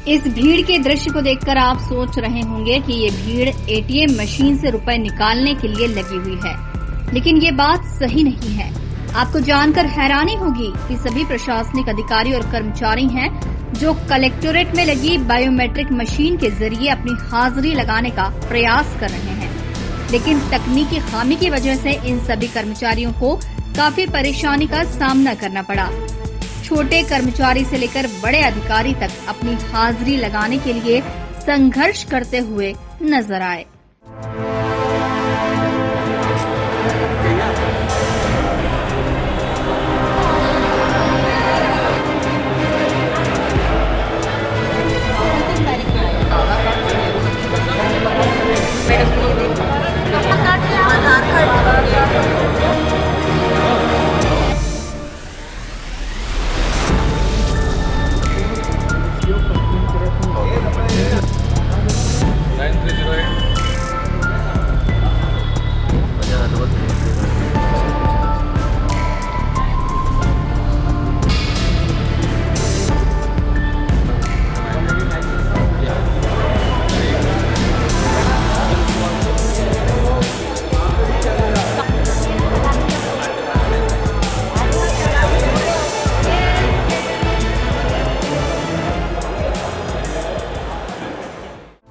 इस भीड़ के दृश्य को देखकर आप सोच रहे होंगे कि ये भीड़ एटीएम मशीन से रुपए निकालने के लिए लगी हुई है, लेकिन ये बात सही नहीं है। आपको जानकर हैरानी होगी कि सभी प्रशासनिक अधिकारी और कर्मचारी हैं जो कलेक्टोरेट में लगी बायोमेट्रिक मशीन के जरिए अपनी हाजिरी लगाने का प्रयास कर रहे हैं, लेकिन तकनीकी खामी की वजह से इन सभी कर्मचारियों को काफी परेशानी का सामना करना पड़ा। छोटे कर्मचारी से लेकर बड़े अधिकारी तक अपनी हाजिरी लगाने के लिए संघर्ष करते हुए नजर आए।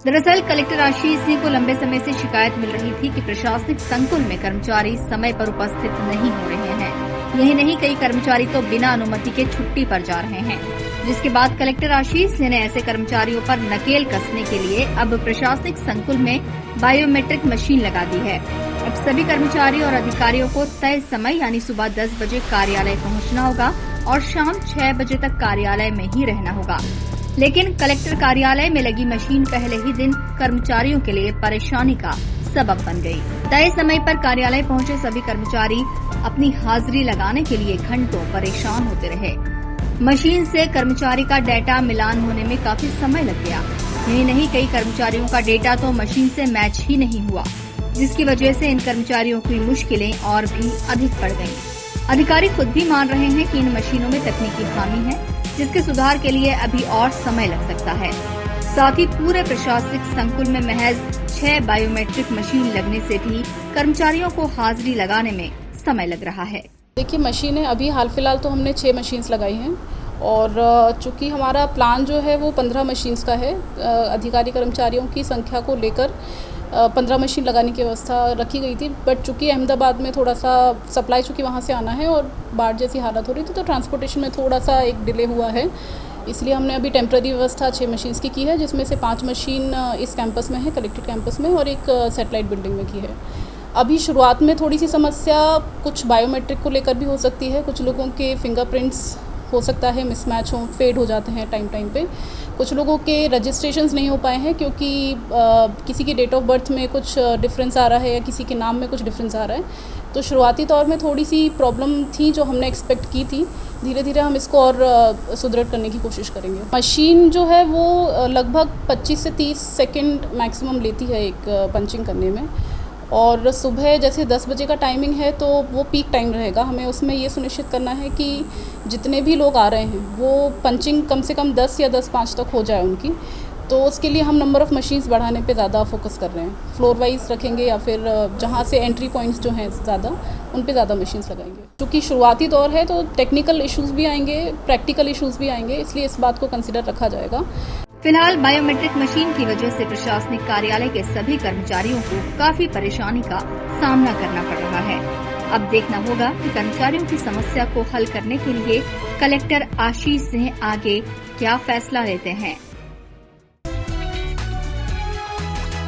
दरअसल कलेक्टर आशीष सिंह को लंबे समय से शिकायत मिल रही थी कि प्रशासनिक संकुल में कर्मचारी समय पर उपस्थित नहीं हो रहे हैं। यही नहीं, कई कर्मचारी तो बिना अनुमति के छुट्टी पर जा रहे हैं, जिसके बाद कलेक्टर आशीष सिंह ने ऐसे कर्मचारियों पर नकेल कसने के लिए अब प्रशासनिक संकुल में बायोमेट्रिक मशीन लगा दी है। अब सभी कर्मचारी और अधिकारियों को तय समय यानी सुबह 10 बजे कार्यालय पहुंचना होगा और शाम 6 बजे तक कार्यालय में ही रहना होगा। लेकिन कलेक्टर कार्यालय में लगी मशीन पहले ही दिन कर्मचारियों के लिए परेशानी का सबब बन गई। तय समय पर कार्यालय पहुंचे सभी कर्मचारी अपनी हाजिरी लगाने के लिए घंटों परेशान होते रहे। मशीन से कर्मचारी का डेटा मिलान होने में काफी समय लग गया। यही नहीं, कई कर्मचारियों का डेटा तो मशीन से मैच ही नहीं हुआ, जिसकी वजह से इन कर्मचारियों की मुश्किलें और भी अधिक बढ़ गयी। अधिकारी खुद भी मान रहे हैं कि इन मशीनों में तकनीकी खामी है, जिसके सुधार के लिए अभी और समय लग सकता है। साथ ही पूरे प्रशासनिक संकुल में महज 6 बायोमेट्रिक मशीन लगने से भी कर्मचारियों को हाजिरी लगाने में समय लग रहा है। देखिए, मशीनें अभी हाल फिलहाल तो हमने 6 मशीन्स लगाई हैं और चूंकि हमारा प्लान जो है वो 15 मशीन्स का है, अधिकारी कर्मचारियों की संख्या को लेकर 15 मशीन लगाने की व्यवस्था रखी गई थी। बट चूंकि अहमदाबाद में थोड़ा सा सप्लाई चूँकि वहाँ से आना है और बाढ़ जैसी हालत हो रही थी, तो ट्रांसपोर्टेशन में थोड़ा सा एक डिले हुआ है, इसलिए हमने अभी टेम्प्रेरी व्यवस्था 6 मशीन्स की है, जिसमें से 5 मशीन इस कैंपस में है, कलेक्टेड कैंपस में, और एक सैटेलाइट बिल्डिंग में की है। अभी शुरुआत में थोड़ी सी समस्या कुछ बायोमेट्रिक को लेकर भी हो सकती है। कुछ लोगों के फिंगरप्रिंट्स हो सकता है मिसमैच हो, फेड हो जाते हैं टाइम पे। कुछ लोगों के रजिस्ट्रेशंस नहीं हो पाए हैं क्योंकि किसी की डेट ऑफ बर्थ में कुछ डिफरेंस आ रहा है या किसी के नाम में कुछ डिफरेंस आ रहा है। तो शुरुआती तौर में थोड़ी सी प्रॉब्लम थी जो हमने एक्सपेक्ट की थी। धीरे धीरे हम इसको और सुदृढ़ करने की कोशिश करेंगे। मशीन जो है वो लगभग 25 से 30 सेकेंड मैक्सिमम लेती है एक पंचिंग करने में, और सुबह जैसे 10 बजे का टाइमिंग है तो वो पीक टाइम रहेगा। हमें उसमें ये सुनिश्चित करना है कि जितने भी लोग आ रहे हैं वो पंचिंग कम से कम 10 या 10:05 तक हो जाए उनकी। तो उसके लिए हम नंबर ऑफ़ मशीन्स बढ़ाने पे ज़्यादा फोकस कर रहे हैं। फ्लोर वाइज रखेंगे या फिर जहाँ से एंट्री पॉइंट्स जो हैं ज़्यादा, उन पे ज़्यादा मशीन्स लगाएंगे। क्योंकि शुरुआती दौर है तो टेक्निकल इश्यूज़ भी आएंगे, प्रैक्टिकल इश्यूज़ भी आएंगे, इसलिए इस बात को कंसिडर रखा जाएगा। फिलहाल बायोमेट्रिक मशीन की वजह से प्रशासनिक कार्यालय के सभी कर्मचारियों को काफी परेशानी का सामना करना पड़ रहा है। अब देखना होगा कि कर्मचारियों की समस्या को हल करने के लिए कलेक्टर आशीष सिंह आगे क्या फैसला लेते हैं।